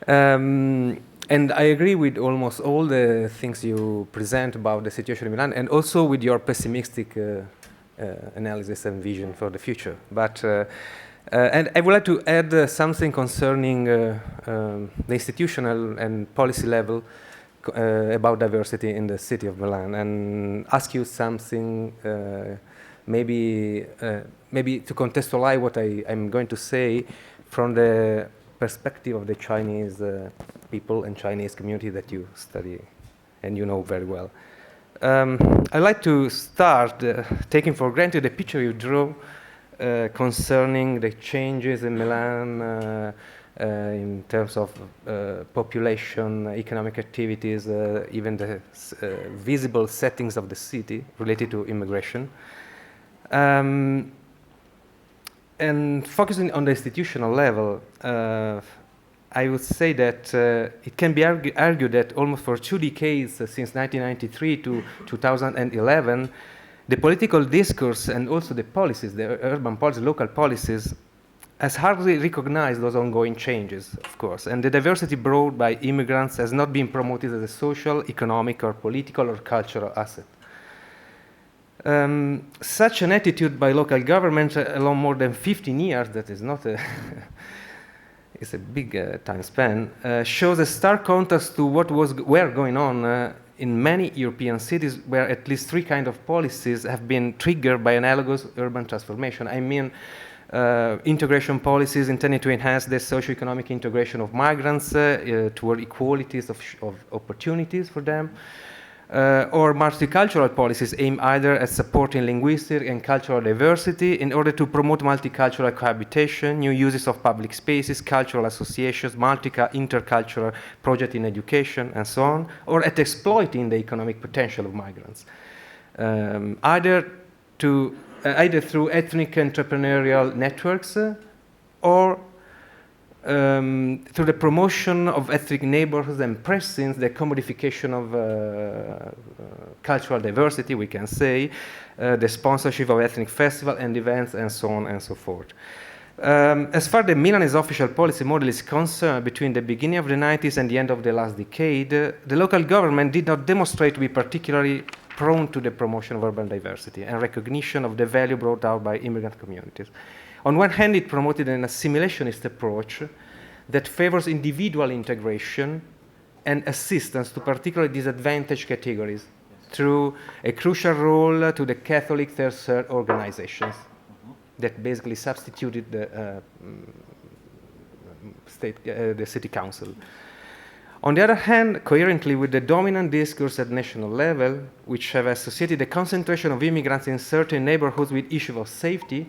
And I agree with almost all the things you present about the situation in Milan, and also with your pessimistic analysis and vision for the future. But and I would like to add something concerning the institutional and policy level about diversity in the city of Milan, and ask you something maybe to contextualize what I'm going to say from the perspective of the Chinese people and Chinese community that you study and you know very well. I'd like to start taking for granted the picture you drew concerning the changes in Milan in terms of population, economic activities, even the visible settings of the city related to immigration. And focusing on the institutional level, I would say that it can be argued that almost for 2 decades, since 1993 to 2011, the political discourse and also the policies, the urban policies, local policies, has hardly recognized those ongoing changes, of course. And the diversity brought by immigrants has not been promoted as a social, economic, or political or cultural asset. Such an attitude by local governments along more than 15 years, that is not a it's a big time span, shows a stark contrast to what were going on in many European cities, where at least 3 kinds of policies have been triggered by analogous urban transformation. I mean, integration policies intended to enhance the socio-economic integration of migrants toward equalities of opportunities for them, or multicultural policies aimed either at supporting linguistic and cultural diversity in order to promote multicultural cohabitation, new uses of public spaces, cultural associations, intercultural projects in education, and so on, or at exploiting the economic potential of migrants, either through ethnic entrepreneurial networks or through the promotion of ethnic neighborhoods and pressing the commodification of cultural diversity, we can say, the sponsorship of ethnic festivals and events, and so on and so forth. As far as the Milanese official policy model is concerned, between the beginning of the 90s and the end of the last decade, the local government did not demonstrate to be particularly prone to the promotion of urban diversity and recognition of the value brought out by immigrant communities. On one hand, it promoted an assimilationist approach that favors individual integration and assistance to particularly disadvantaged categories through a crucial role to the Catholic third organizations that basically substituted the city council. On the other hand, coherently with the dominant discourse at national level, which have associated the concentration of immigrants in certain neighborhoods with issues of safety,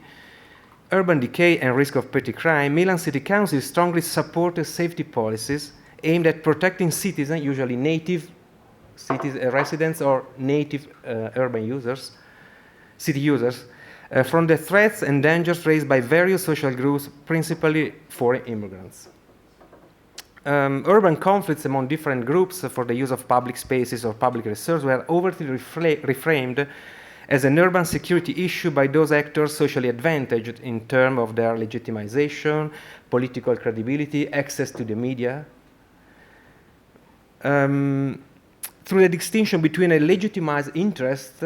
urban decay, and risk of petty crime, Milan City Council strongly supported safety policies aimed at protecting citizens, usually native residents or native urban users, city users, from the threats and dangers raised by various social groups, principally foreign immigrants. Urban conflicts among different groups for the use of public spaces or public reserves were overtly reframed as an urban security issue by those actors socially advantaged in terms of their legitimization, political credibility, access to the media. Through the distinction between a legitimized interest,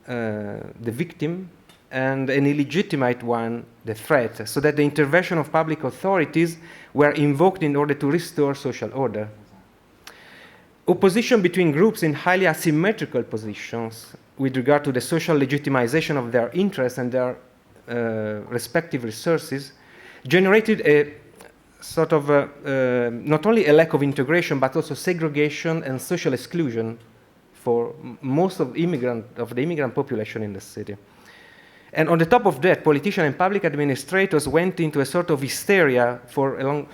the victim, and an illegitimate one, the threat, so that the intervention of public authorities were invoked in order to restore social order. Opposition between groups in highly asymmetrical positions with regard to the social legitimization of their interests and their respective resources generated a sort of not only a lack of integration, but also segregation and social exclusion for most of the immigrant population in the city. And on the top of that, politicians and public administrators went into a sort of hysteria for a long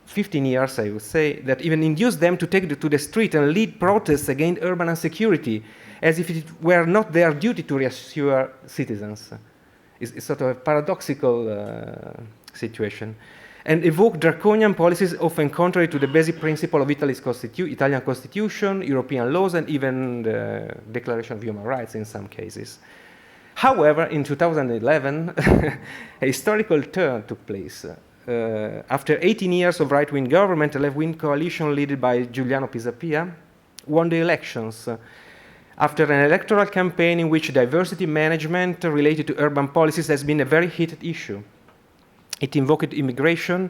15 years, I would say, that even induced them to take to the street and lead protests against urban insecurity, as if it were not their duty to reassure citizens. It's sort of a paradoxical situation. And evoke draconian policies often contrary to the basic principle of Italian constitution, European laws, and even the Declaration of Human Rights in some cases. However, in 2011, a historical turn took place. after 18 years of right-wing government, a left-wing coalition led by Giuliano Pisapia won the elections after an electoral campaign in which diversity management related to urban policies has been a very heated issue. It involved immigration,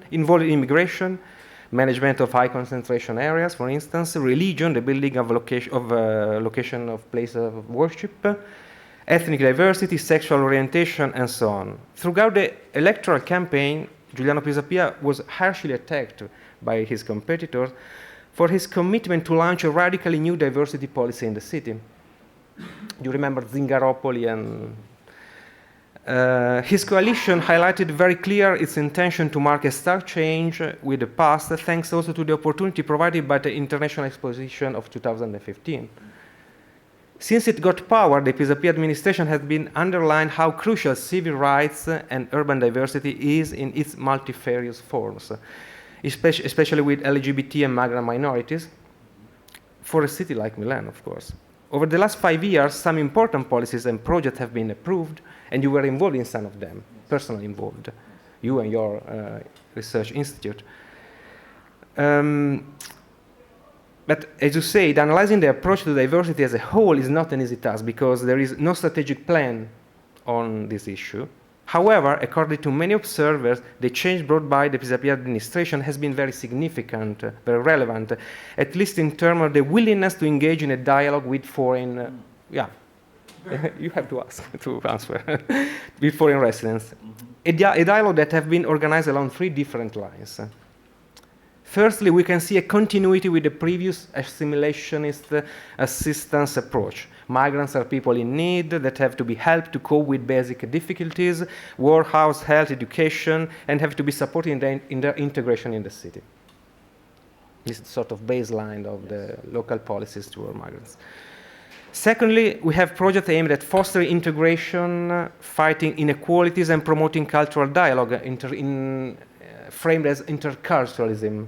management of high concentration areas, for instance, religion, the building of location of place of worship, ethnic diversity, sexual orientation, and so on. Throughout the electoral campaign, Giuliano Pisapia was harshly attacked by his competitors for his commitment to launch a radically new diversity policy in the city. You remember Zingaropoli, and his coalition highlighted very clear its intention to mark a stark change with the past, thanks also to the opportunity provided by the International Exposition of 2015. Since it got power, the Pisapia administration has been underlined how crucial civil rights and urban diversity is in its multifarious forms, especially with LGBT and migrant minorities, for a city like Milan, of course. Over the last 5 years, some important policies and projects have been approved, and you were involved in some of them, personally involved, you and your research institute. But as you said, analyzing the approach to diversity as a whole is not an easy task because there is no strategic plan on this issue. However, according to many observers, the change brought by the Pisapia administration has been very significant, very relevant, at least in terms of the willingness to engage in a dialogue with foreign, you have to answer, with foreign residents. A dialogue that has been organized along 3 different lines. Firstly, we can see a continuity with the previous assimilationist assistance approach. Migrants are people in need that have to be helped to cope with basic difficulties, work, house, health, education, and have to be supported in their integration in the city. This is sort of baseline of the local policies toward migrants. Secondly, we have projects aimed at fostering integration, fighting inequalities, and promoting cultural dialogue, framed as interculturalism.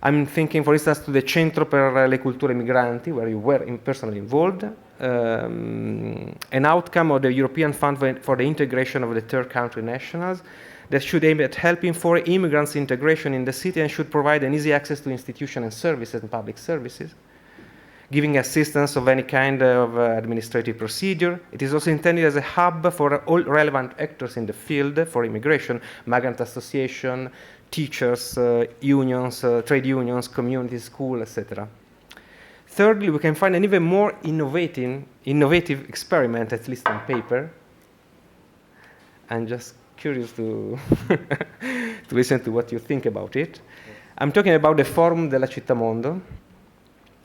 I'm thinking, for instance, to the Centro per le Culture Migranti, where you were personally involved, an outcome of the European Fund for the Integration of the Third Country Nationals that should aim at helping foreign immigrants' integration in the city and should provide an easy access to institutions and services and public services, giving assistance of any kind of administrative procedure. It is also intended as a hub for all relevant actors in the field for immigration, migrant association, teachers, unions, trade unions, communities, schools, etc. Thirdly, we can find an even more innovative experiment, at least on paper. I'm just curious to, to listen to what you think about it. I'm talking about the Forum della Città Mondo.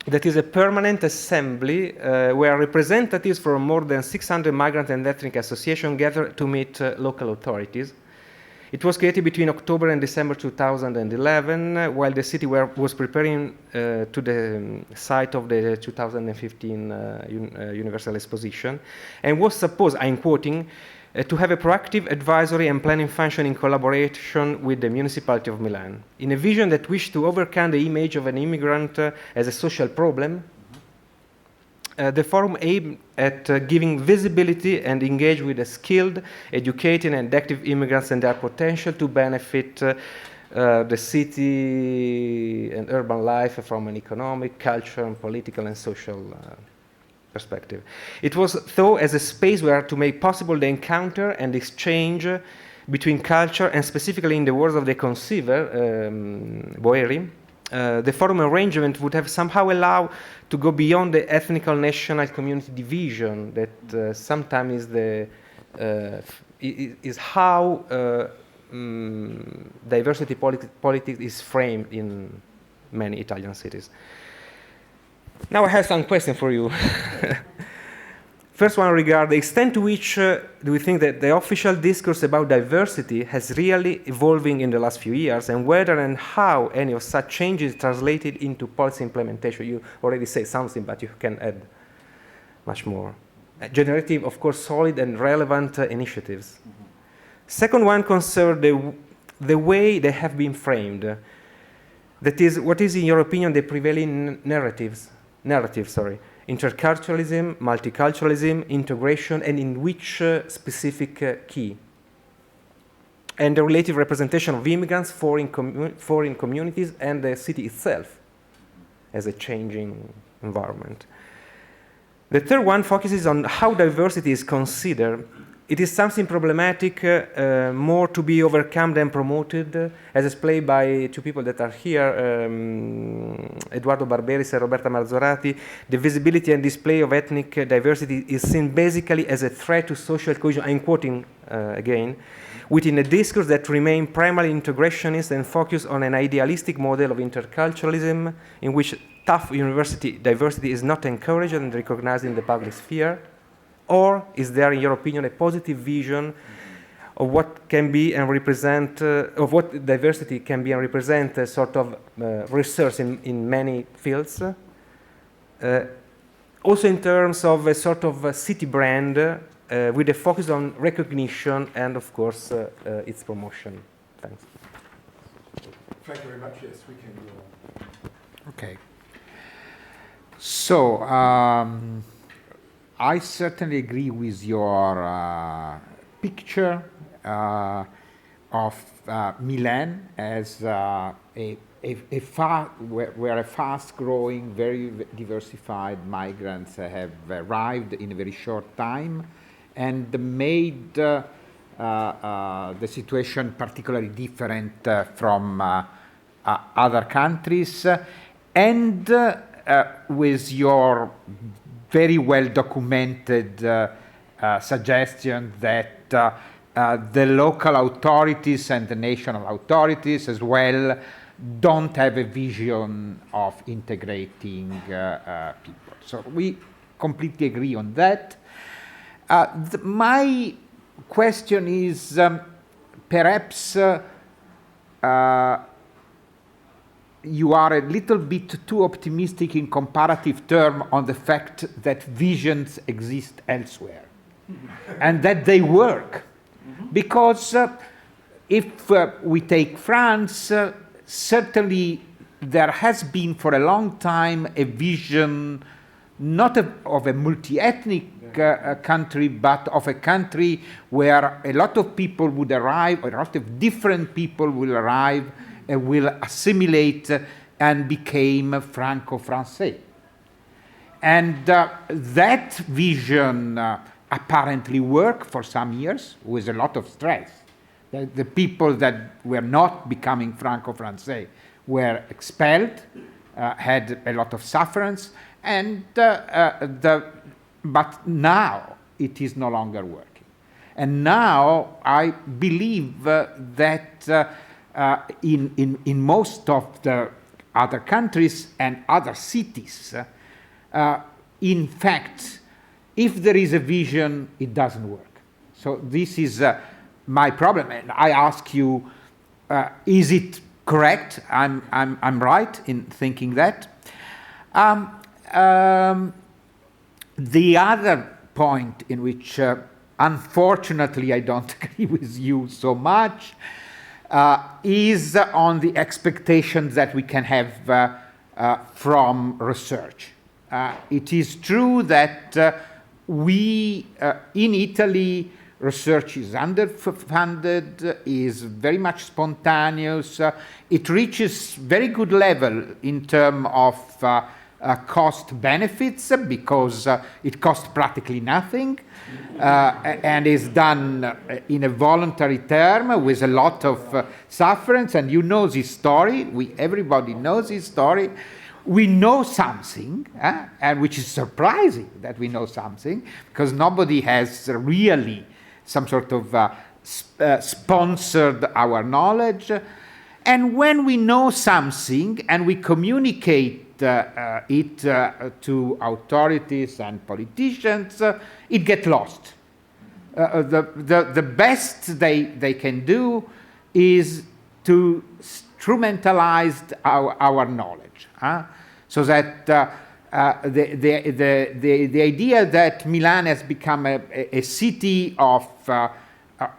That is a permanent assembly where representatives from more than 600 migrant and ethnic associations gather to meet local authorities. It was created between October and December 2011, while the city was preparing to the site of the 2015 Universal Exposition, and was supposed, I'm quoting, to have a proactive advisory and planning function in collaboration with the municipality of Milan. In a vision that wished to overcome the image of an immigrant as a social problem, the forum aimed at giving visibility and engage with the skilled, educated, and active immigrants and their potential to benefit the city and urban life from an economic, cultural, political, and social perspective. It was thought as a space where to make possible the encounter and exchange between culture, and specifically in the words of the conceiver, Boeri, the forum arrangement would have somehow allowed to go beyond the ethnical national community division that sometimes is how diversity politics is framed in many Italian cities. Now I have some questions for you. First one regard the extent to which do we think that the official discourse about diversity has really evolving in the last few years, and whether and how any of such changes translated into policy implementation? You already said something, but you can add much more. Generative, of course, solid and relevant initiatives. Mm-hmm. Second one concerns the way they have been framed. That is, what is, in your opinion, the prevailing narrative, interculturalism, multiculturalism, integration, and in which specific key? and the relative representation of immigrants, foreign communities, and the city itself as a changing environment. The third one focuses on how diversity is considered. It is something problematic, more to be overcome than promoted, as explained by two people that are here, Eduardo Barberis and Roberta Marzorati. The visibility and display of ethnic diversity is seen basically as a threat to social cohesion. I'm quoting again, within a discourse that remains primarily integrationist and focused on an idealistic model of interculturalism in which tough university diversity is not encouraged and recognized in the public sphere? Or is there, in your opinion, a positive vision of what can be and represent, of what diversity can be and represent a sort of research in many fields? Also in terms of a sort of a city brand with a focus on recognition and, of course, its promotion. Thanks. Thank you very much. Yes, we can go on. Okay. So, I certainly agree with your picture of Milan as a fast-growing, very diversified migrants have arrived in a very short time and made the situation particularly different from other countries, and with your very well documented suggestion that the local authorities and the national authorities as well don't have a vision of integrating people. So we completely agree on that. My question is perhaps you are a little bit too optimistic in comparative terms on the fact that visions exist elsewhere and that they work. Because if we take France, certainly there has been for a long time a vision not of a multi-ethnic country, but of a country where a lot of people would arrive, or a lot of different people will arrive and will assimilate and became Franco-Français. And that vision apparently worked for some years with a lot of stress. The people that were not becoming Franco-Français were expelled, had a lot of sufferance, and but now it is no longer working. And now I believe that in most of the other countries and other cities, in fact, if there is a vision, it doesn't work. So this is my problem, and I ask you, is it correct? I'm right in thinking that. The other point in which, unfortunately, I don't agree with you so much is on the expectations that we can have from research. It is true that we, in Italy, research is underfunded, is very much spontaneous. It reaches very good level in terms of cost benefits because it costs practically nothing and is done in a voluntary term with a lot of sufferance. And you know this story. Everybody knows this story. We know something, and which is surprising that we know something, because nobody has really some sort of sponsored our knowledge. And when we know something and we communicate it to authorities and politicians, it gets lost. The best they can do is to instrumentalize our knowledge, so that the idea that Milan has become a city of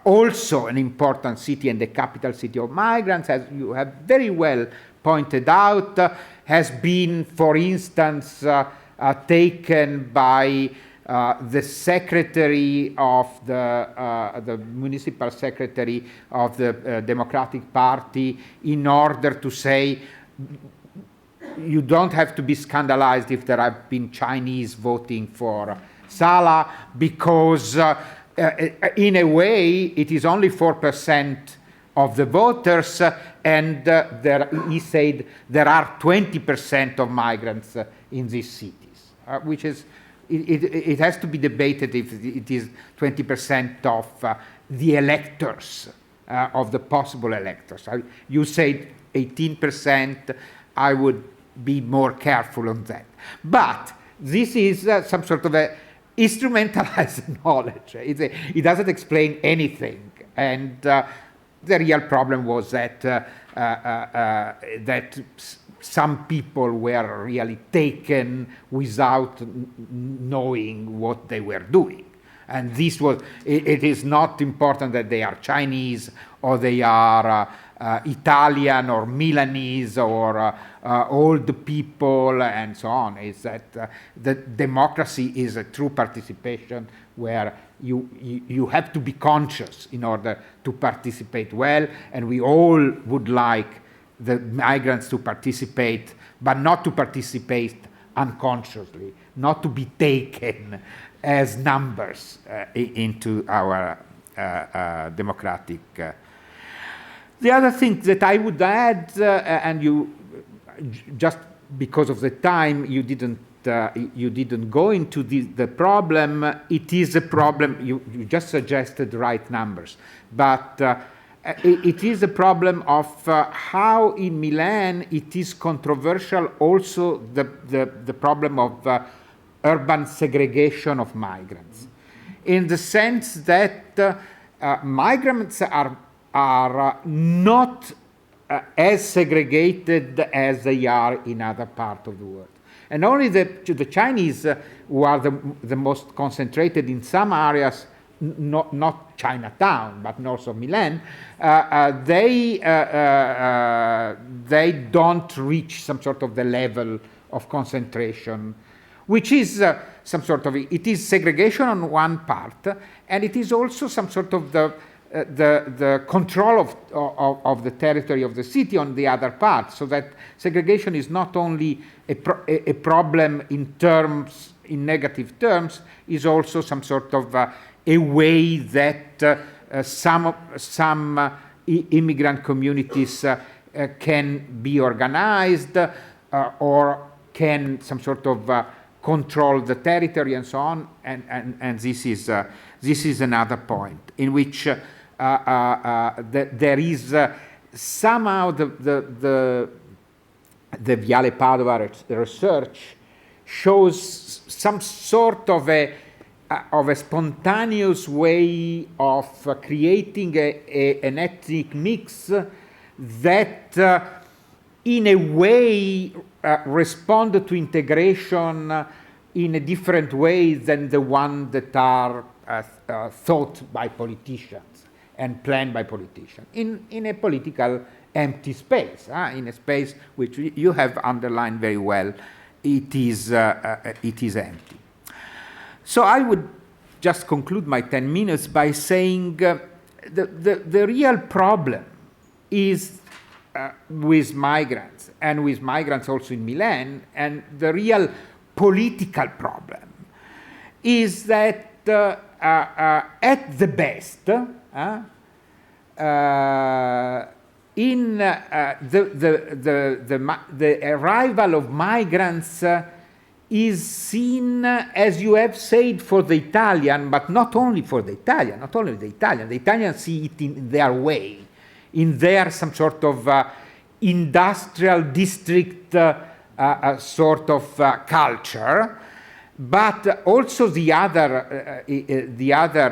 also an important city and the capital city of migrants, as you have very well pointed out, has been, for instance, taken by the secretary of the municipal secretary of the Democratic Party, in order to say, you don't have to be scandalized if there have been Chinese voting for Sala, because in a way it is only 4% of the voters, and he said there are 20% of migrants in these cities, which is, it has to be debated if it is 20% of the electors, of the possible electors. You said 18%, I would be more careful on that. But this is some sort of a instrumentalized knowledge. It doesn't explain anything. And the real problem was that that some people were really taken without knowing what they were doing. And this was, it is not important that they are Chinese or they are Italian or Milanese or old people and so on. It's that the democracy is a true participation where you have to be conscious in order to participate well, and we all would like the migrants to participate, but not to participate unconsciously, not to be taken as numbers into our democratic. The other thing that I would add, and you, just because of the time, you didn't go into the problem. It is a problem. You just suggested the right numbers, but it is a problem of how in Milan it is controversial. Also, the problem of urban segregation of migrants, in the sense that migrants are not as segregated as they are in other parts of the world. And only the Chinese, who are the most concentrated in some areas, not Chinatown, but north of Milan, they don't reach some sort of the level of concentration, which is some sort of, it is segregation on one part, and it is also some sort of the control of the territory of the city on the other part, so that segregation is not only a problem in negative terms, is also some sort of a way that some immigrant communities can be organized or can some sort of control the territory and so on, and this is another point in which there is somehow the Viale Padova research shows some sort of a spontaneous way of creating an ethnic mix that in a way respond to integration in a different way than the one that are thought by politicians and planned by politicians in a political empty space, in a space which you have underlined very well. It is empty. So I would just conclude my 10 minutes by saying the real problem is with migrants, and with migrants also in Milan, and the real political problem is that at the best, in the arrival of migrants is seen, as you have said, for the Italian, but not only for the Italian, the Italians see it in their way, in their some sort of industrial district sort of culture, but also the other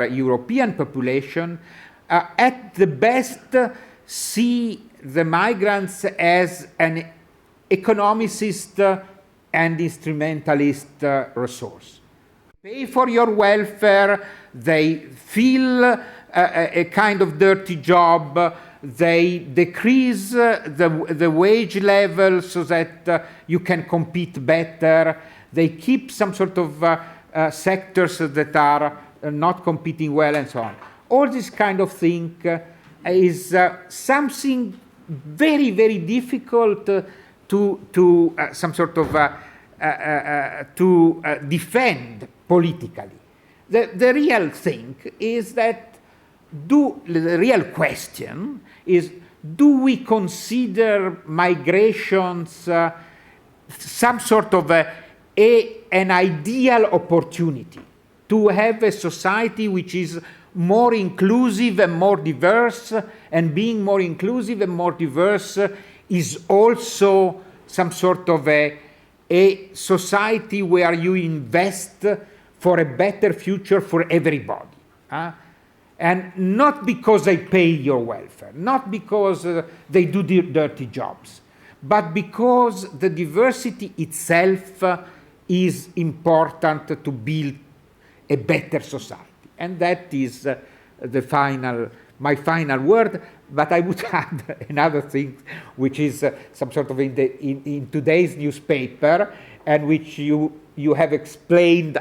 European population at the best see the migrants as an economicist and instrumentalist resource. Pay for your welfare, they feel a kind of dirty job, they decrease the wage level so that you can compete better, they keep some sort of sectors that are not competing well, and so on. All this kind of thing is something very, very difficult to some sort of to defend politically. The real thing is that the real question is, do we consider migrations some sort of an ideal opportunity to have a society which is more inclusive and more diverse, and being more inclusive and more diverse is also some sort of a society where you invest for a better future for everybody. And not because they pay your welfare, not because they do the dirty jobs, but because the diversity itself is important to build a better society. And that is my final word. But I would add another thing, which is some sort of in today's newspaper, and which you have explained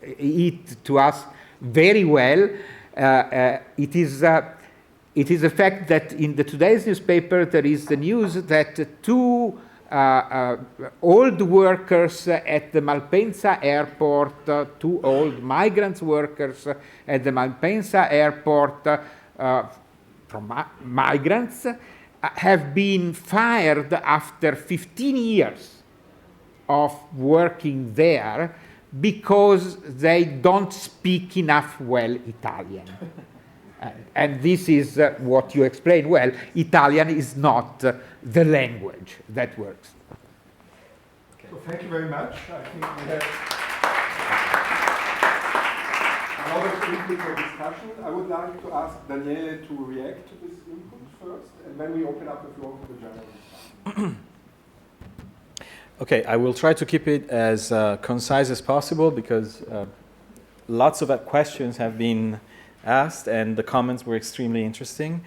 it to us very well. It is a fact that in today's newspaper there is the news that two old workers at the Malpensa airport, two old migrant workers at the Malpensa airport from migrants, have been fired after 15 years of working there because they don't speak enough well Italian. And this is what you explained well. Italian is not the language that works. Okay. So thank you very much. I think we have a lot of input for discussion. I would like to ask Daniele to react to this input first, and then we open up the floor to the journalists. Okay, I will try to keep it as concise as possible, because lots of questions have been asked and the comments were extremely interesting.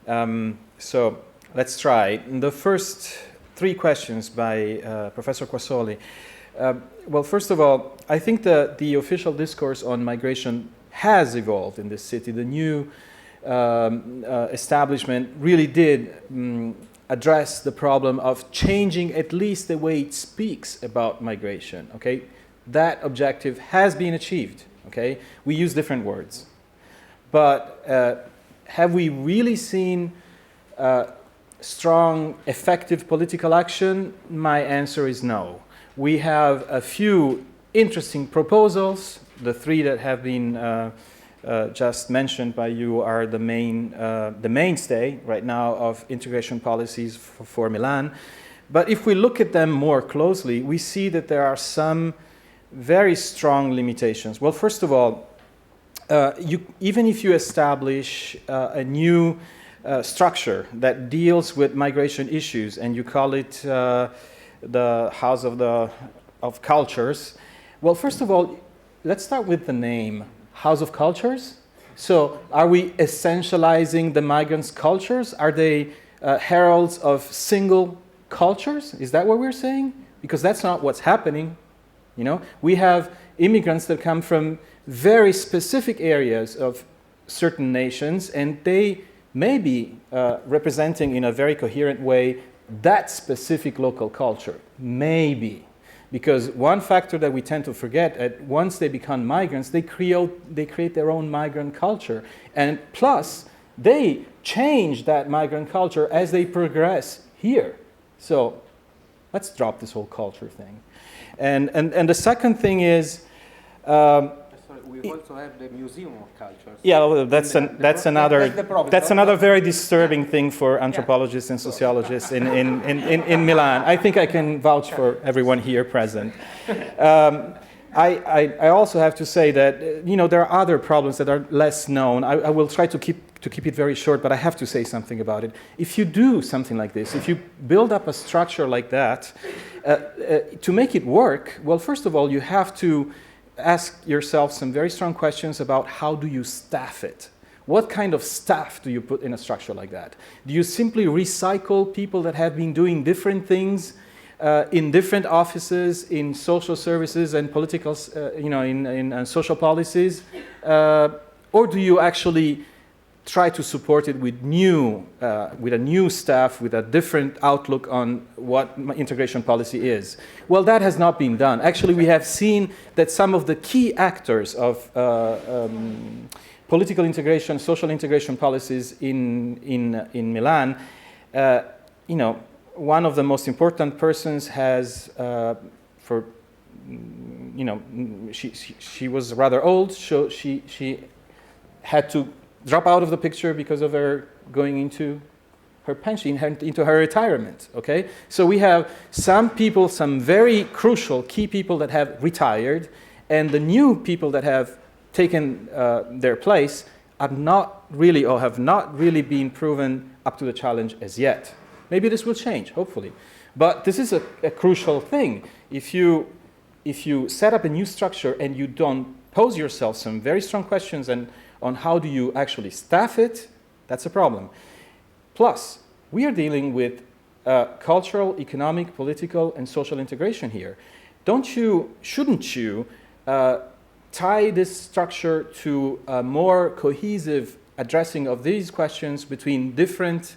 So let's try. The first three questions by Professor Quassoli. Well, first of all, I think the official discourse on migration has evolved in this city. The new establishment really did address the problem of changing at least the way it speaks about migration. Okay, that objective has been achieved. Okay, we use different words. But have we really seen strong, effective political action? My answer is no. We have a few interesting proposals. The three that have been just mentioned by you are the mainstay right now of integration policies for Milan. But if we look at them more closely, we see that there are some very strong limitations. Well, first of all, even if you establish a new structure that deals with migration issues and you call it the House of Cultures, well, first of all, let's start with the name, House of Cultures. So are we essentializing the migrants' cultures? Are they heralds of single cultures? Is that what we're saying? Because that's not what's happening. You know, we have immigrants that come from very specific areas of certain nations, and they may be representing in a very coherent way that specific local culture. Maybe. Because one factor that we tend to forget, once they become migrants, they create their own migrant culture. And plus, they change that migrant culture as they progress here. So let's drop this whole culture thing. And the second thing is, we also have the Museum of Cultures. yeah, well, that's another very disturbing thing for anthropologists and sociologists in Milan. I think I can vouch for everyone here present. I also have to say that there are other problems that are less known. I will try to keep it very short, but I have to say something about it. If you do something like this, if you build up a structure like that, to make it work, well, first of all, you have to ask yourself some very strong questions about how do you staff it. What kind of staff do you put in a structure like that? Do you simply recycle people that have been doing different things in different offices, in social services and political, in social policies? Or do you actually try to support it with a new staff, with a different outlook on what integration policy is? Well, that has not been done. Actually, we have seen that some of the key actors of political integration, social integration policies in Milan, one of the most important persons has, she was rather old, so she had to drop out of the picture because of her going into her pension, into her retirement, okay? So we have some people, some very crucial key people that have retired, and the new people that have taken their place are not really, or have not really been proven up to the challenge as yet. Maybe this will change, hopefully. But this is a crucial thing. If you set up a new structure and you don't pose yourself some very strong questions on how do you actually staff it, that's a problem. Plus, we are dealing with cultural, economic, political, and social integration here. Shouldn't you tie this structure to a more cohesive addressing of these questions between different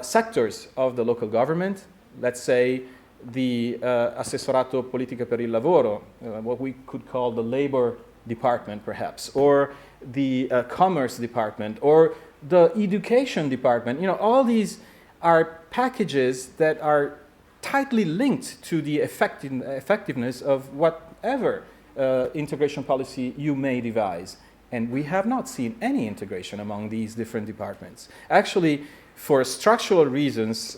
sectors of the local government? Let's say the Assessorato Politica per il Lavoro, what we could call the labor department perhaps, or the commerce department, or the education department. All these are packages that are tightly linked to the effectiveness of whatever integration policy you may devise. And we have not seen any integration among these different departments. Actually, for structural reasons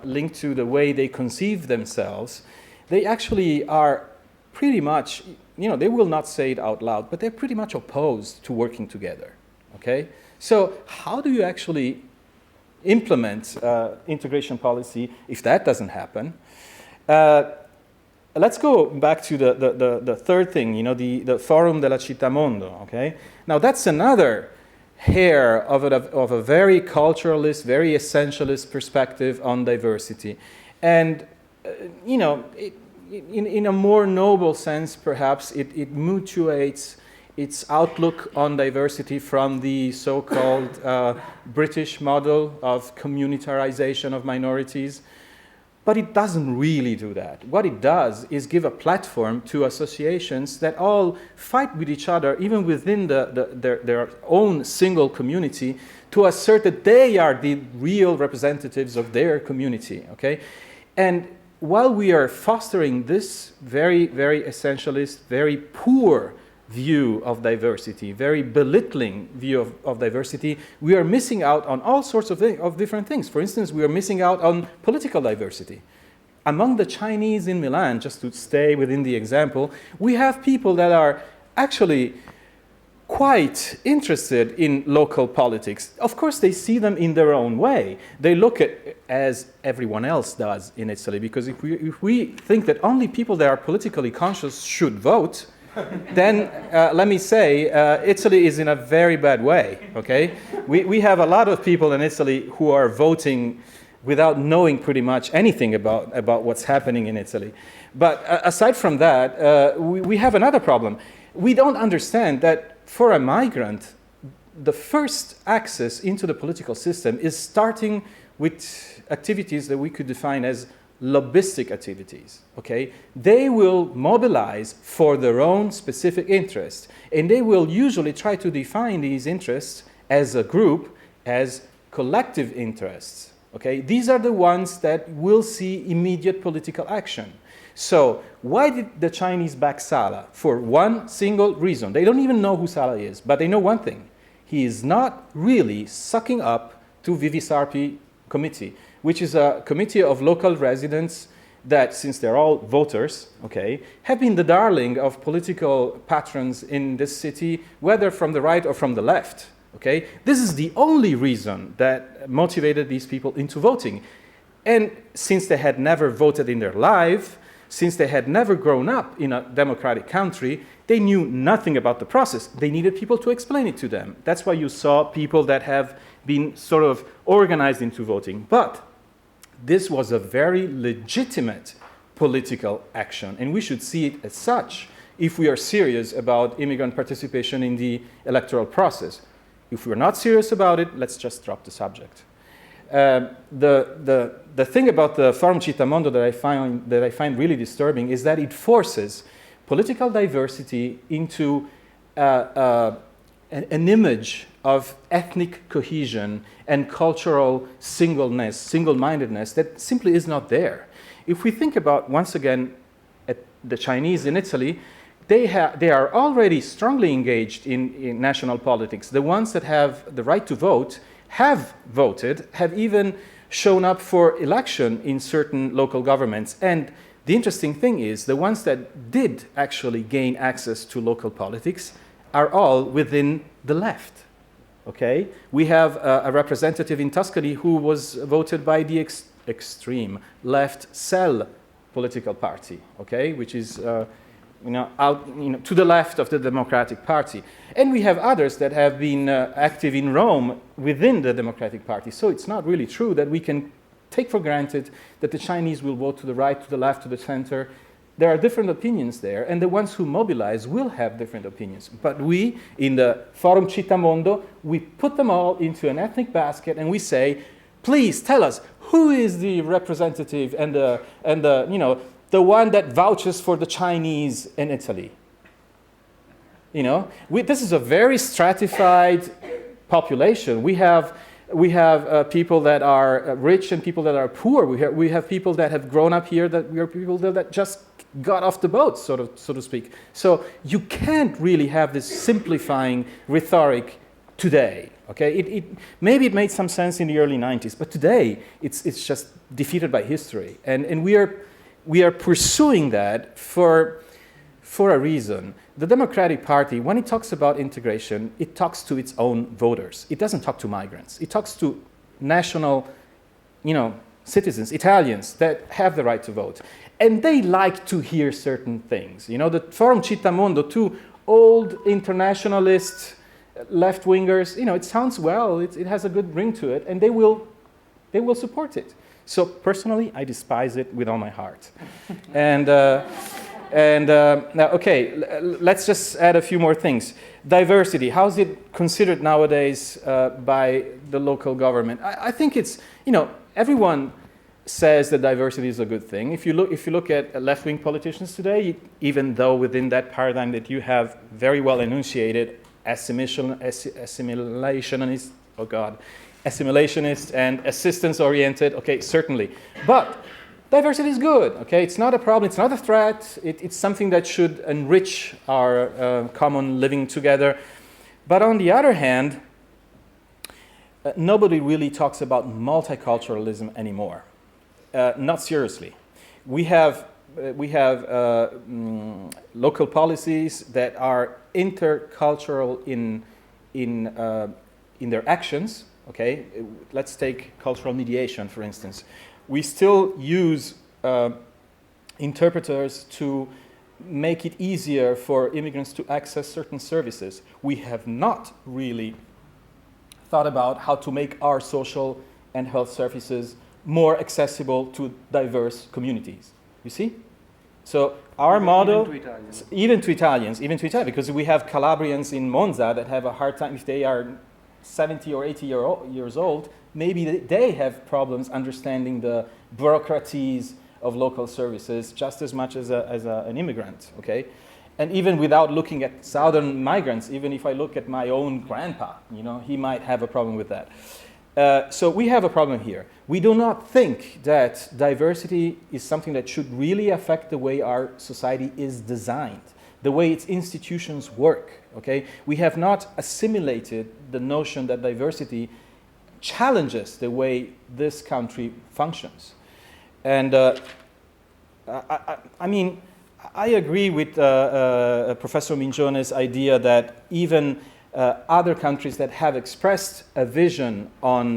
linked to the way they conceive themselves, they actually are pretty much, they will not say it out loud, but they're pretty much opposed to working together, okay? So how do you actually implement integration policy if that doesn't happen? Let's go back to the third thing, the Forum della Città Mondo, okay? Now that's another hair of a very culturalist, very essentialist perspective on diversity. And, in a more noble sense, perhaps, it mutuates its outlook on diversity from the so-called British model of communitarization of minorities. But it doesn't really do that. What it does is give a platform to associations that all fight with each other, even within their own single community, to assert that they are the real representatives of their community, okay? And while we are fostering this very, very essentialist, very poor view of diversity, very belittling view of diversity, we are missing out on all sorts of different things. For instance, we are missing out on political diversity. Among the Chinese in Milan, just to stay within the example, we have people that are actually quite interested in local politics. Of course, they see them in their own way. They look at as everyone else does in Italy, because if we think that only people that are politically conscious should vote, then let me say, Italy is in a very bad way, okay? We have a lot of people in Italy who are voting without knowing pretty much anything about what's happening in Italy. But aside from that, we have another problem. We don't understand that for a migrant, the first access into the political system is starting with activities that we could define as lobbystic activities, okay? They will mobilize for their own specific interest, and they will usually try to define these interests as a group, as collective interests, okay? These are the ones that will see immediate political action. So why did the Chinese back Sala? For one single reason. They don't even know who Sala is, but they know one thing. He is not really sucking up to Vivi Sarpi committee, which is a committee of local residents that, since they're all voters, okay, have been the darling of political patrons in this city, whether from the right or from the left, okay? This is the only reason that motivated these people into voting. And since they had never voted in their life, since they had never grown up in a democratic country, they knew nothing about the process. They needed people to explain it to them. That's why you saw people that have been sort of organized into voting. But this was a very legitimate political action, and we should see it as such if we are serious about immigrant participation in the electoral process. If we're not serious about it, let's just drop the subject. The thing about the Forum Città Mondo that I find really disturbing is that it forces political diversity into an image of ethnic cohesion and cultural singleness, single-mindedness that simply is not there. If we think about, once again, at the Chinese in Italy, they are already strongly engaged in national politics. The ones that have the right to vote have voted, have even shown up for election in certain local governments. And the interesting thing is, the ones that did actually gain access to local politics are all within the left. Okay? We have a representative in Tuscany who was voted by the extreme left Cell political party, okay, which is to the left of the Democratic Party. And we have others that have been active in Rome within the Democratic Party. So it's not really true that we can take for granted that the Chinese will vote to the right, to the left, to the center. There are different opinions there, and the ones who mobilize will have different opinions. But we, in the Forum Città Mondo, we put them all into an ethnic basket, and we say, please tell us, who is the representative and the one that vouches for the Chinese in Italy? This is a very stratified population. We have people that are rich and people that are poor. We have people that have grown up here. We are people that just got off the boat, so to speak. So you can't really have this simplifying rhetoric today. Okay, maybe it made some sense in the early 90s, but today it's just defeated by history, and we are pursuing that for a reason. The Democratic Party, when it talks about integration, it talks to its own voters. It doesn't talk to migrants. It talks to national, citizens, Italians that have the right to vote, and they like to hear certain things. The Forum Città Mondo, two old internationalist left-wingers, it sounds well, it has a good ring to it, and they will support it. So personally, I despise it with all my heart. Now, okay, let's just add a few more things. Diversity, how is it considered nowadays by the local government? I think it's, everyone says that diversity is a good thing. If you look at left-wing politicians today, even though within that paradigm that you have very well enunciated, assimilationist, assimilationist and assistance-oriented, okay, certainly. But diversity is good, okay? It's not a problem, it's not a threat, it's something that should enrich our common living together. But on the other hand, nobody really talks about multiculturalism anymore. Not seriously. We have local policies that are intercultural in their actions. Okay, let's take cultural mediation, for instance. We still use interpreters to make it easier for immigrants to access certain services. We have not really thought about how to make our social and health services more accessible to diverse communities. You see? So our model, even to Italians, because we have Calabrians in Monza that have a hard time, if they are 70 or 80 years old, maybe they have problems understanding the bureaucracies of local services just as much as an immigrant, okay? And even without looking at southern migrants, even if I look at my own grandpa, he might have a problem with that. So we have a problem here. We do not think that diversity is something that should really affect the way our society is designed, the way its institutions work, okay? We have not assimilated the notion that diversity challenges the way this country functions. And I agree with Professor Mingione's idea that even other countries that have expressed a vision on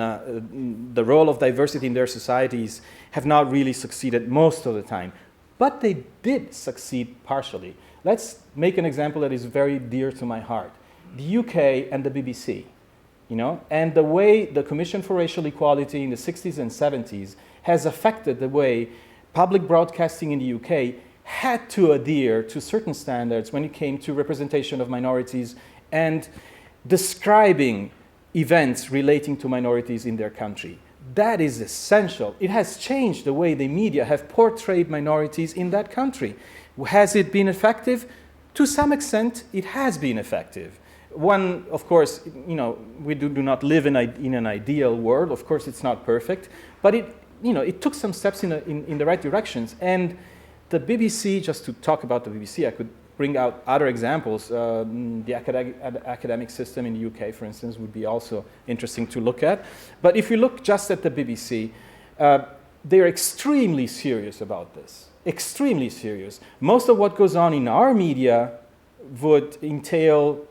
the role of diversity in their societies have not really succeeded most of the time. But they did succeed partially. Let's make an example that is very dear to my heart. The UK and the BBC, and the way the Commission for Racial Equality in the 60s and 70s has affected the way public broadcasting in the UK had to adhere to certain standards when it came to representation of minorities and describing events relating to minorities in their country. That is essential. It has changed the way the media have portrayed minorities in that country. Has it been effective? To some extent, it has been effective. One, of course, we do not live in an ideal world. Of course, it's not perfect, but it took some steps in the right directions. And the BBC, just to talk about the BBC, I could bring out other examples. The academic system in the UK, for instance, would be also interesting to look at. But if you look just at the BBC, they're extremely serious about this. Extremely serious. Most of what goes on in our media would entail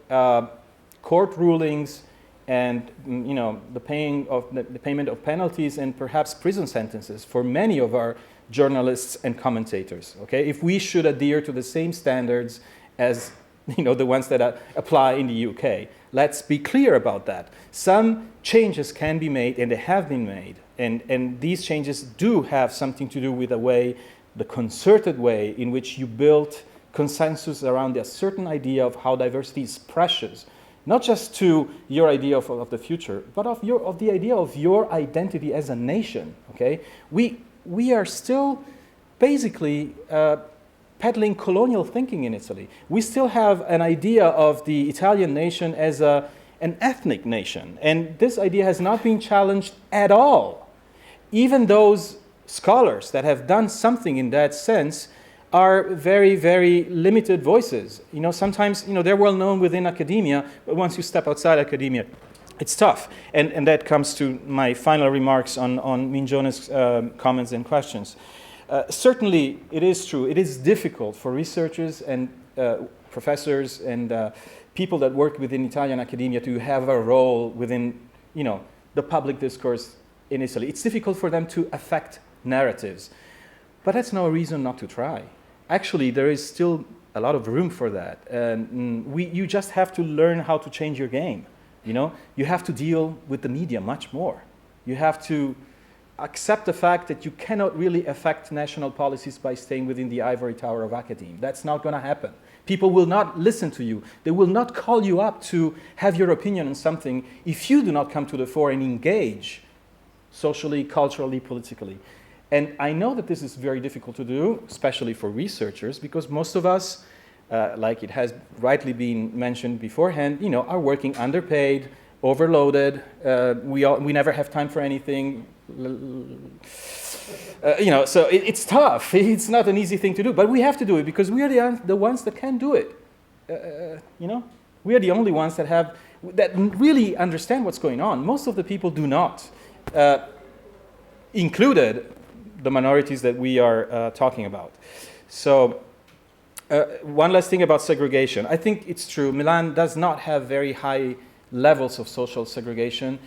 court rulings and the payment of penalties and perhaps prison sentences for many of our journalists and commentators. Okay, if we should adhere to the same standards as the ones that apply in the UK, let's be clear about that. Some changes can be made, and they have been made, and these changes do have something to do with the concerted way in which you build consensus around a certain idea of how diversity is precious, not just to your idea of the future, but of the idea of your identity as a nation. Okay, we are still basically peddling colonial thinking in Italy. We still have an idea of the Italian nation as an ethnic nation, and this idea has not been challenged at all. Even those scholars that have done something in that sense are very, very limited voices. Sometimes, they're well known within academia, but once you step outside academia, it's tough. And that comes to my final remarks on Mingione's comments and questions. Certainly, it is true. It is difficult for researchers and professors and people that work within Italian academia to have a role within, the public discourse in Italy. It's difficult for them to affect narratives. But that's no reason not to try. Actually, there is still a lot of room for that. You just have to learn how to change your game. You have to deal with the media much more. You have to accept the fact that you cannot really affect national policies by staying within the ivory tower of academia. That's not going to happen. People will not listen to you. They will not call you up to have your opinion on something if you do not come to the fore and engage socially, culturally, politically. And I know that this is very difficult to do, especially for researchers, because most of us, like it has rightly been mentioned beforehand, are working underpaid, overloaded. We never have time for anything. So it's tough. It's not an easy thing to do, but we have to do it because we are the ones that can do it. We are the only ones that really understand what's going on. Most of the people do not, included the minorities that we are talking about. So one last thing about segregation. I think it's true. Milan does not have very high levels of social segregation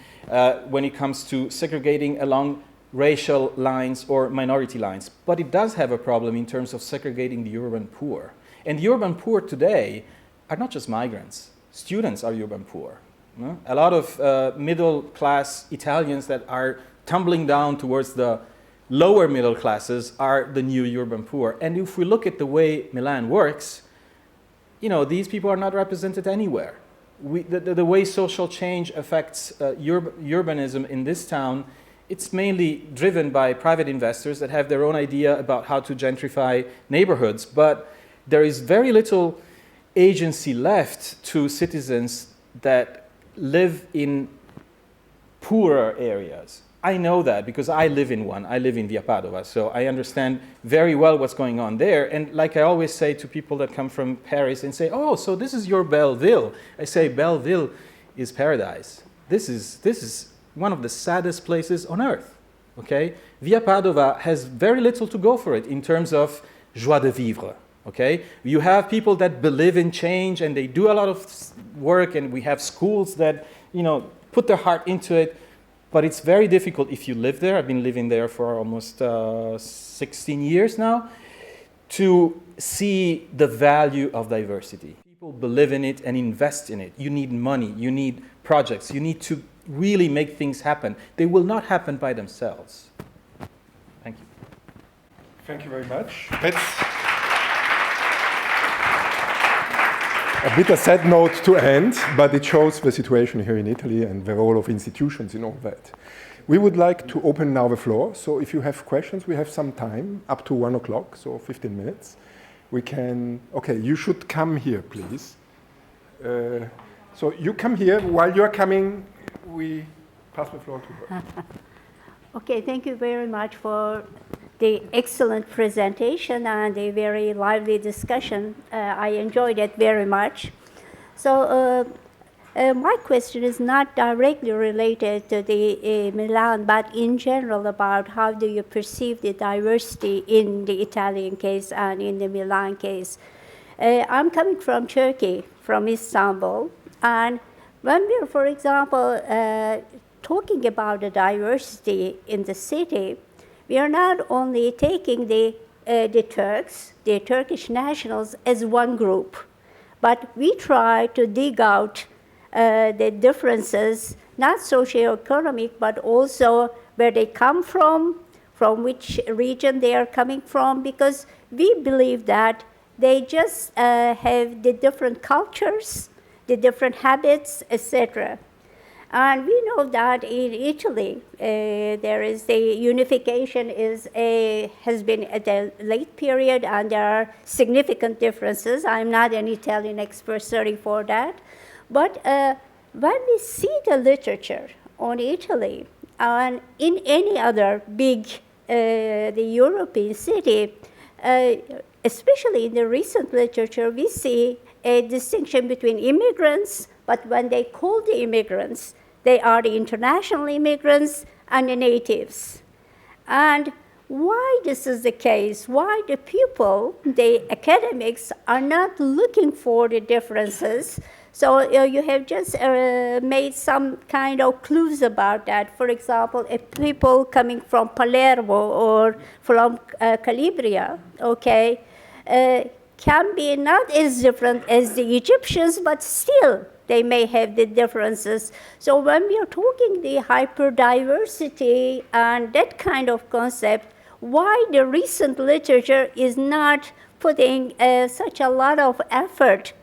when it comes to segregating along racial lines or minority lines. But it does have a problem in terms of segregating the urban poor. And the urban poor today are not just migrants. Students are urban poor. A lot of middle-class Italians that are tumbling down towards the lower middle classes are the new urban poor. And if we look at the way Milan works, these people are not represented anywhere. The way social change affects urbanism in this town, it's mainly driven by private investors that have their own idea about how to gentrify neighborhoods. But there is very little agency left to citizens that live in poorer areas. I know that because I live in one. I live in Via Padova, so I understand very well what's going on there. And like I always say to people that come from Paris and say, "Oh, so this is your Belleville." I say, Belleville is paradise. This is one of the saddest places on earth. Okay, Via Padova has very little to go for it in terms of joie de vivre. Okay, you have people that believe in change and they do a lot of work, and we have schools that put their heart into it. But it's very difficult if you live there. I've been living there for almost 16 years now, to see the value of diversity. People believe in it and invest in it. You need money, you need projects, you need to really make things happen. They will not happen by themselves. Thank you very much. That's a bit a sad note to end, but it shows the situation here in Italy and the role of institutions in all that. We would like to open now the floor. So if you have questions, we have some time, up to 1 o'clock, so 15 minutes. We can, okay, you should come here, please. So you come here. While you're coming, we pass the floor to her. Okay, thank you very much for the excellent presentation and a very lively discussion. I enjoyed it very much. So my question is not directly related to the Milan, but in general about how do you perceive the diversity in the Italian case and in the Milan case. I'm coming from Turkey, from Istanbul, and when we're, for example, talking about the diversity in the city, we are not only taking the Turks, the Turkish nationals, as one group, but we try to dig out the differences, not socioeconomic, but also where they come from which region they are coming from, because we believe that they just have the different cultures, the different habits, etc. And we know that in Italy, there is the unification has been at a late period, and there are significant differences. I'm not an Italian expert, sorry for that. But when we see the literature on Italy and in any other big the European city, especially in the recent literature, we see a distinction between immigrants, but when they call the immigrants, they are the international immigrants and the natives. And why this is the case, why the people, the academics, are not looking for the differences. So you have just made some kind of clues about that. For example, if people coming from Palermo or from Calabria, okay, can be not as different as the Egyptians, but still they may have the differences. So when we are talking the hyperdiversity and that kind of concept, why the recent literature is not putting such a lot of effort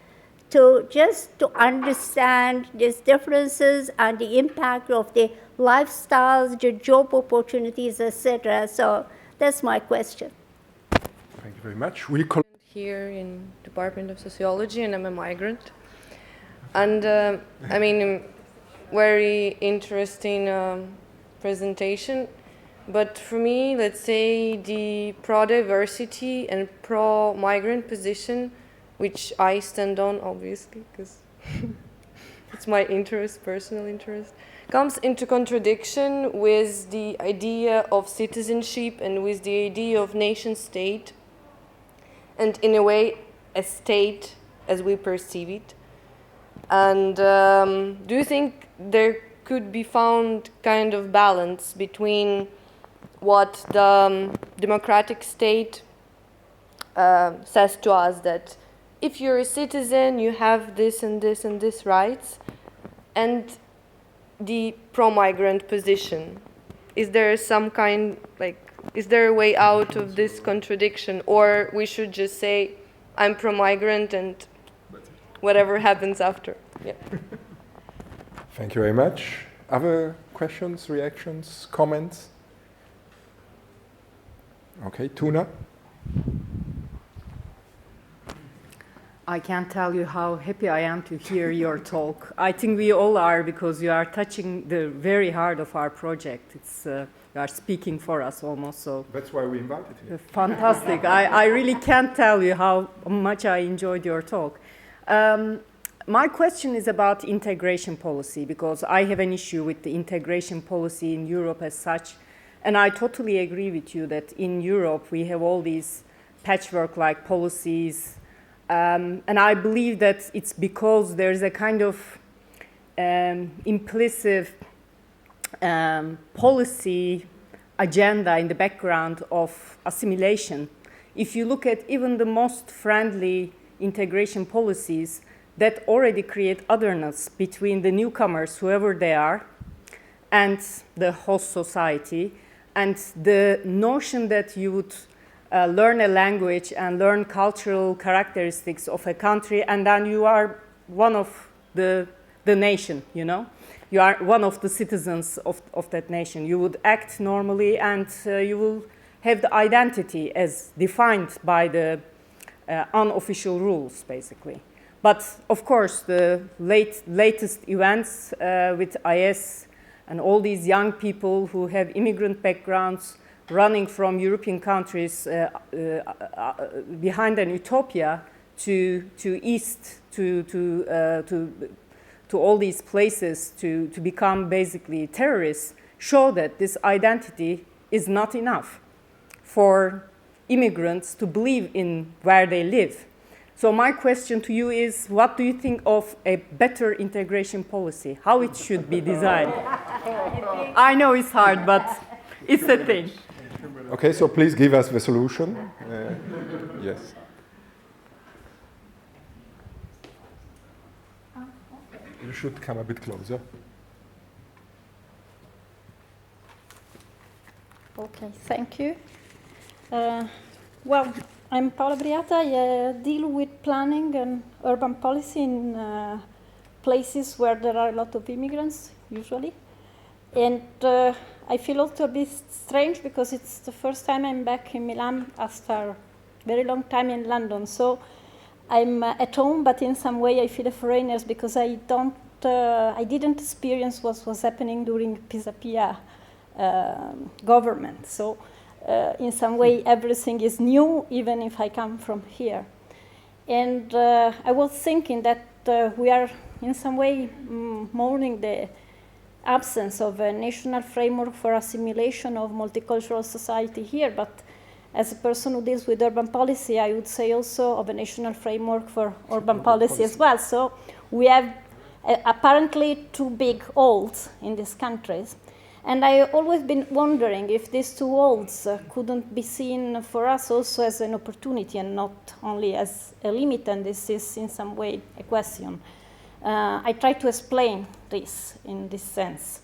to understand these differences and the impact of the lifestyles, the job opportunities, etc. So that's my question. Thank you very much. Here in Department of Sociology, and I'm a migrant. And I mean, very interesting presentation. But for me, let's say the pro-diversity and pro-migrant position, which I stand on, obviously, because it's my interest, personal interest, comes into contradiction with the idea of citizenship and with the idea of nation-state, and in a way, a state as we perceive it. And do you think there could be found kind of balance between what the democratic state says to us, that if you're a citizen, you have this and this and this rights, and the pro-migrant position? Is there some kind, is there a way out of this contradiction, or we should just say, I'm pro-migrant and whatever happens after? Yeah. Thank you very much. Other questions, reactions, comments? Okay, Tuna? I can't tell you how happy I am to hear your talk. I think we all are, because you are touching the very heart of our project. It's you are speaking for us almost. So that's why we invited you. Fantastic. I really can't tell you how much I enjoyed your talk. My question is about integration policy, because I have an issue with the integration policy in Europe as such. And I totally agree with you that in Europe we have all these patchwork-like policies. And I believe that it's because there's a kind of implicit policy agenda in the background of assimilation. If you look at even the most friendly integration policies, that already create otherness between the newcomers, whoever they are, and the host society. And the notion that you would learn a language and learn cultural characteristics of a country, and then you are one of the nation, you know. You are one of the citizens of that nation. You would act normally, and you will have the identity as defined by the unofficial rules, basically. But of course, the latest events with IS and all these young people who have immigrant backgrounds running from European countries behind an utopia to east, to all these places to become basically terrorists, show that this identity is not enough for immigrants to believe in where they live. So my question to you is, what do you think of a better integration policy? How it should be designed? I know it's hard, but it's a thing. Okay, so please give us the solution. Yes. You should come a bit closer. Okay, thank you. Well, I'm Paola Briata. I deal with planning and urban policy in places where there are a lot of immigrants, usually. And I feel also a bit strange because it's the first time I'm back in Milan after a very long time in London. So I'm at home, but in some way I feel a foreigner because I didn't experience what was happening during Pisapia government. So in some way everything is new, even if I come from here. And I was thinking that we are in some way mourning the absence of a national framework for assimilation of multicultural society here, but as a person who deals with urban policy, I would say also of a national framework for urban policy as well. So we have apparently two big holes in these countries. And I've always been wondering if these two holes couldn't be seen for us also as an opportunity and not only as a limit, and this is in some way a question. I try to explain this in this sense.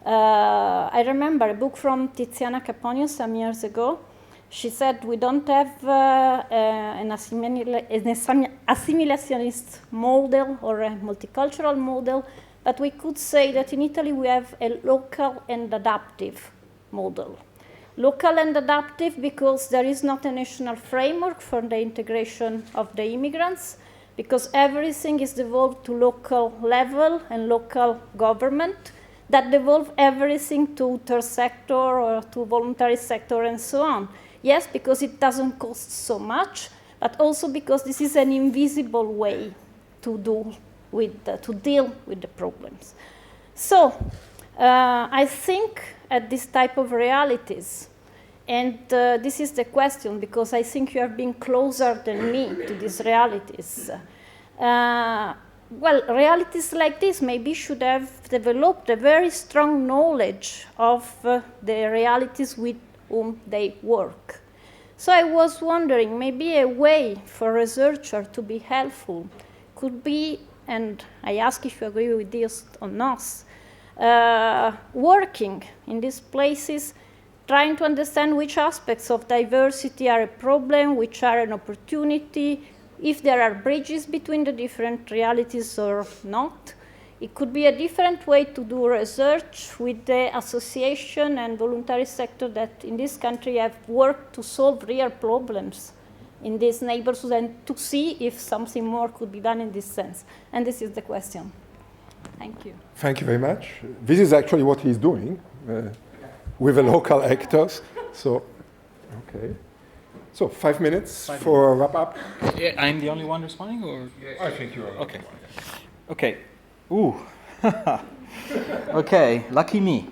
I remember a book from Tiziana Caponio some years ago. She said we don't have an assimilationist model or a multicultural model, but we could say that in Italy we have a local and adaptive model. Local and adaptive because there is not a national framework for the integration of the immigrants, because everything is devolved to local level and local government that devolve everything to third sector or to voluntary sector and so on. Yes, because it doesn't cost so much, but also because this is an invisible way to deal with the problems. So I think at this type of realities, and this is the question, because I think you have been closer than me to these realities. Well, realities like this maybe should have developed a very strong knowledge of the realities with whom they work. So I was wondering, maybe a way for researchers to be helpful could be, and I ask if you agree with this or not, working in these places, trying to understand which aspects of diversity are a problem, which are an opportunity, if there are bridges between the different realities or not. It could be a different way to do research with the association and voluntary sector that in this country have worked to solve real problems in these neighborhoods and to see if something more could be done in this sense. And this is the question. Thank you. Thank you very much. This is actually what he's doing with the local actors. So, okay. So 5 minutes for a wrap up. Yeah, I'm the only one responding, or? Yes. I think you are. Okay. Okay. Ooh. Okay, lucky me.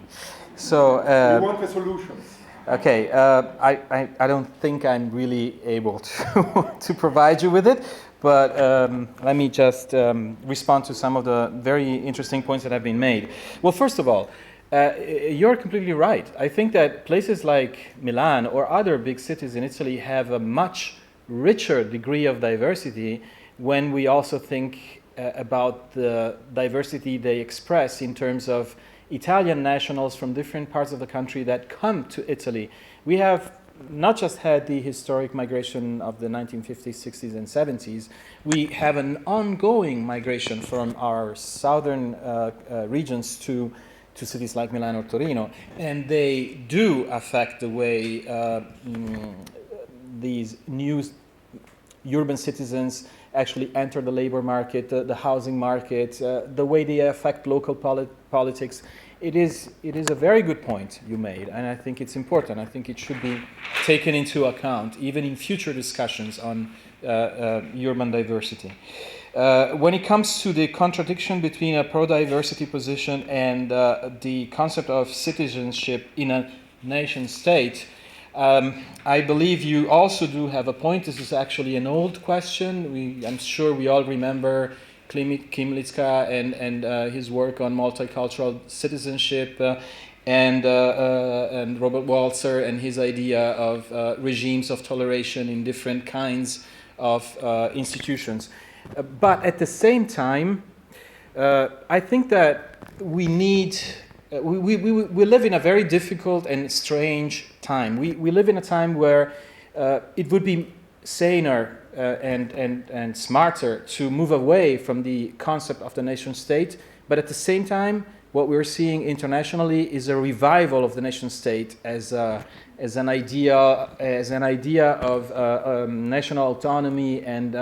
So. You want the solutions. Okay, I don't think I'm really able to provide you with it, but let me just respond to some of the very interesting points that have been made. Well, first of all, you're completely right. I think that places like Milan or other big cities in Italy have a much richer degree of diversity when we also think about the diversity they express in terms of Italian nationals from different parts of the country that come to Italy. We have not just had the historic migration of the 1950s, 60s, and 70s, we have an ongoing migration from our southern regions to cities like Milan or Torino, and they do affect the way these new urban citizens actually enter the labor market, the housing market, the way they affect local politics. It is a very good point you made, and I think it's important. I think it should be taken into account, even in future discussions on urban diversity. When it comes to the contradiction between a pro-diversity position and the concept of citizenship in a nation-state, I believe you also do have a point. This is actually an old question. I'm sure we all remember Klimlicka and his work on multicultural citizenship, and Robert Walzer and his idea of regimes of toleration in different kinds of institutions. But at the same time, I think that we need, we live in a very difficult and strange time. We live in a time where it would be saner and smarter to move away from the concept of the nation state, but at the same time, what we're seeing internationally is a revival of the nation state as an idea of national autonomy and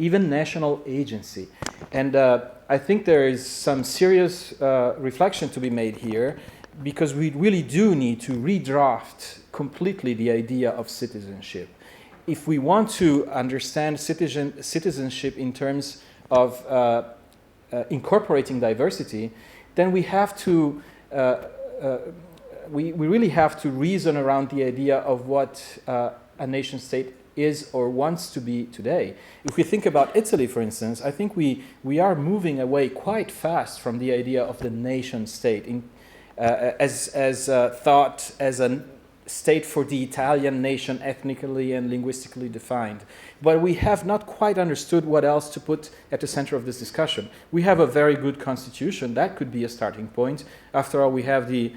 even national agency. And I think there is some serious reflection to be made here, because we really do need to redraft completely the idea of citizenship. If we want to understand citizenship in terms of incorporating diversity, then we have to, we really have to reason around the idea of what a nation state is or wants to be today. If we think about Italy, for instance, I think we are moving away quite fast from the idea of the nation state as thought as a state for the Italian nation, ethnically and linguistically defined. But we have not quite understood what else to put at the center of this discussion. We have a very good constitution. That could be a starting point. After all, we have the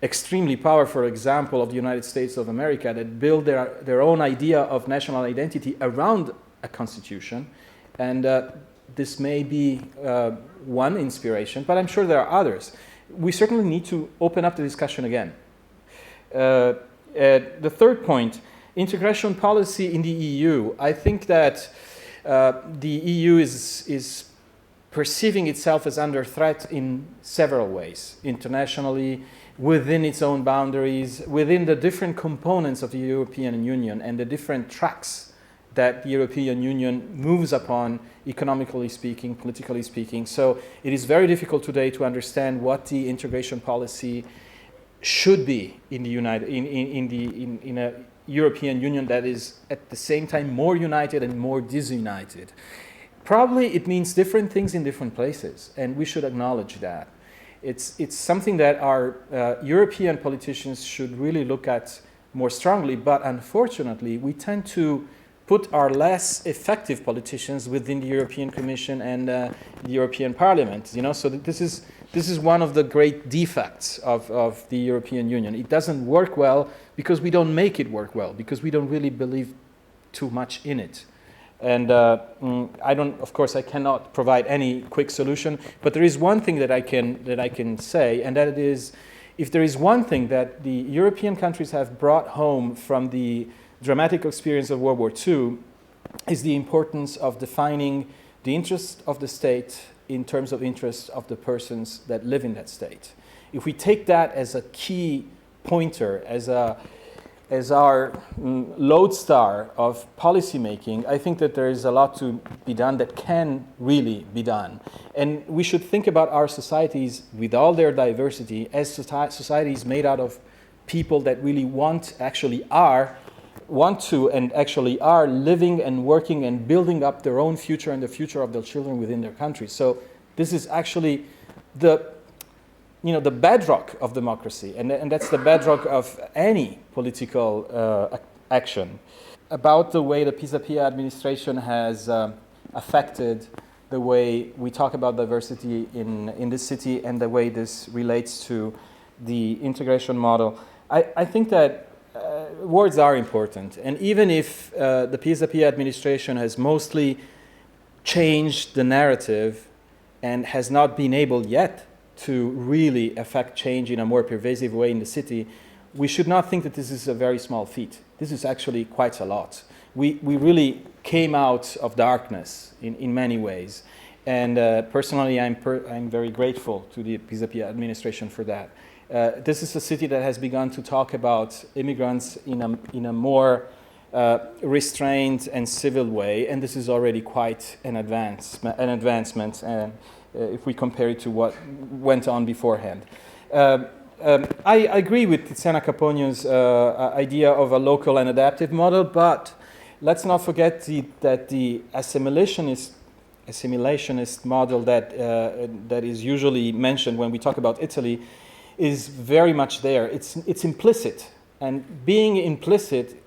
extremely powerful example of the United States of America that build their own idea of national identity around a constitution. And this may be one inspiration, but I'm sure there are others. We certainly need to open up the discussion again. The third point, integration policy in the EU. I think that the EU is perceiving itself as under threat in several ways, internationally, within its own boundaries, within the different components of the European Union and the different tracks that the European Union moves upon, economically speaking, politically speaking. So it is very difficult today to understand what the integration policy should be in the in a European Union that is at the same time more united and more disunited. Probably it means different things in different places, and we should acknowledge that. It's something that our European politicians should really look at more strongly, but unfortunately we tend to put our less effective politicians within the European Commission and the European Parliament. You know, so this is one of the great defects of the European Union. It doesn't work well because we don't make it work well, because we don't really believe too much in it. And of course, I cannot provide any quick solution, but there is one thing that I can say, and that is, if there is one thing that the European countries have brought home from the dramatic experience of World War II, is the importance of defining the interest of the state in terms of interest of the persons that live in that state. If we take that as a key pointer, as our lodestar of policymaking, I think that there is a lot to be done that can really be done. And we should think about our societies with all their diversity as societies made out of people that really want to and actually are living and working and building up their own future and the future of their children within their country. So this is actually the bedrock of democracy, and that's the bedrock of any political action. About the way the Pisapia administration has affected the way we talk about diversity in this city and the way this relates to the integration model, I think that words are important. And even if the PSAP administration has mostly changed the narrative and has not been able yet to really affect change in a more pervasive way in the city, we should not think that this is a very small feat. This is actually quite a lot. We really came out of darkness in many ways. And personally, I'm very grateful to the PSAP administration for that. This is a city that has begun to talk about immigrants in a more restrained and civil way, and this is already quite an advancement if we compare it to what went on beforehand. I agree with Tiziana Capogno's idea of a local and adaptive model, but let's not forget that the assimilationist model that is usually mentioned when we talk about Italy is very much there. It's implicit, and being implicit,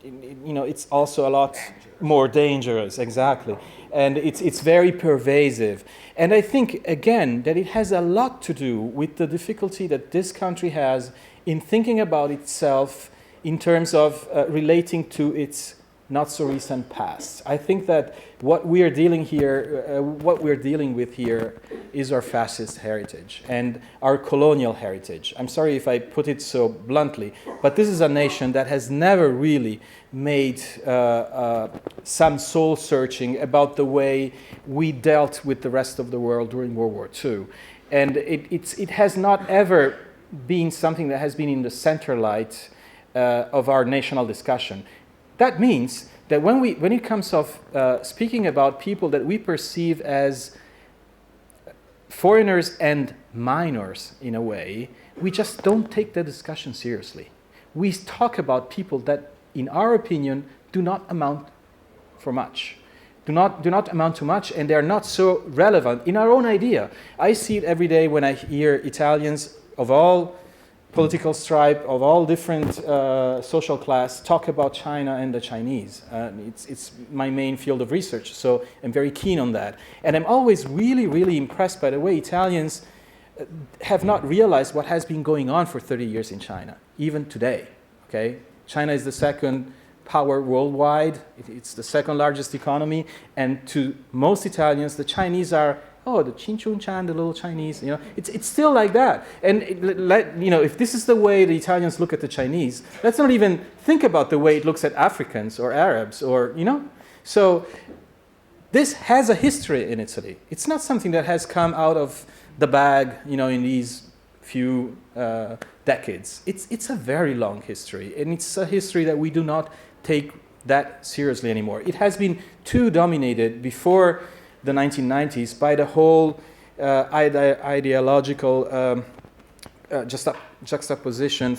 it's also a lot more dangerous. Exactly, and it's very pervasive. And I think again that it has a lot to do with the difficulty that this country has in thinking about itself in terms of relating to its not so recent past. I think that what we are dealing with here is our fascist heritage and our colonial heritage. I'm sorry if I put it so bluntly, but this is a nation that has never really made some soul searching about the way we dealt with the rest of the world during World War II. And it has not ever been something that has been in the center light of our national discussion. That means that when it comes of speaking about people that we perceive as foreigners and minors in a way, we just don't take the discussion seriously. We talk about people that, in our opinion, do not amount for much, do not amount to much, and they are not so relevant in our own idea. I see it every day when I hear Italians of all political stripe, of all different social class, talk about China and the Chinese. It's my main field of research, so I'm very keen on that. And I'm always really, really impressed by the way Italians have not realized what has been going on for 30 years in China, even today. Okay, China is the second power worldwide. It's the second largest economy, and to most Italians, the Chinese are, oh, the Chin-Chun-Chan, the little Chinese, it's still like that. And if this is the way the Italians look at the Chinese, let's not even think about the way it looks at Africans or Arabs or, So this has a history in Italy. It's not something that has come out of the bag, in these few decades. It's a very long history, and it's a history that we do not take that seriously anymore. It has been too dominated before the 1990s by the whole ideological juxtaposition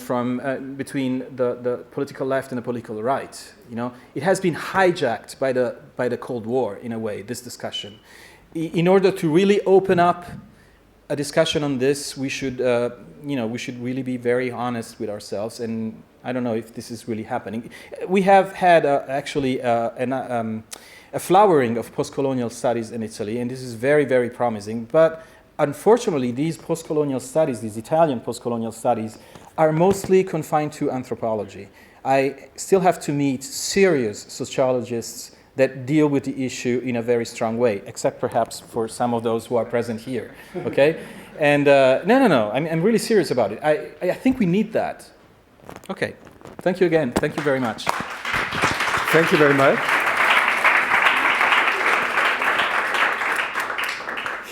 between the political left and the political right. It has been hijacked by the Cold War in a way. This discussion, in order to really open up a discussion on this, we should really be very honest with ourselves, and I don't know if this is really happening. We have had actually a flowering of post-colonial studies in Italy, and this is very, very promising. But unfortunately, these post-colonial studies, these Italian post-colonial studies, are mostly confined to anthropology. I still have to meet serious sociologists that deal with the issue in a very strong way, except perhaps for some of those who are present here, okay? And no, I'm really serious about it. I think we need that. Okay, thank you again. Thank you very much. Thank you very much.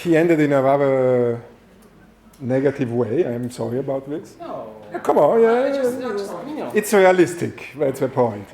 He ended in a rather negative way. I'm sorry about this. No. Come on, yeah. It's realistic. That's the point.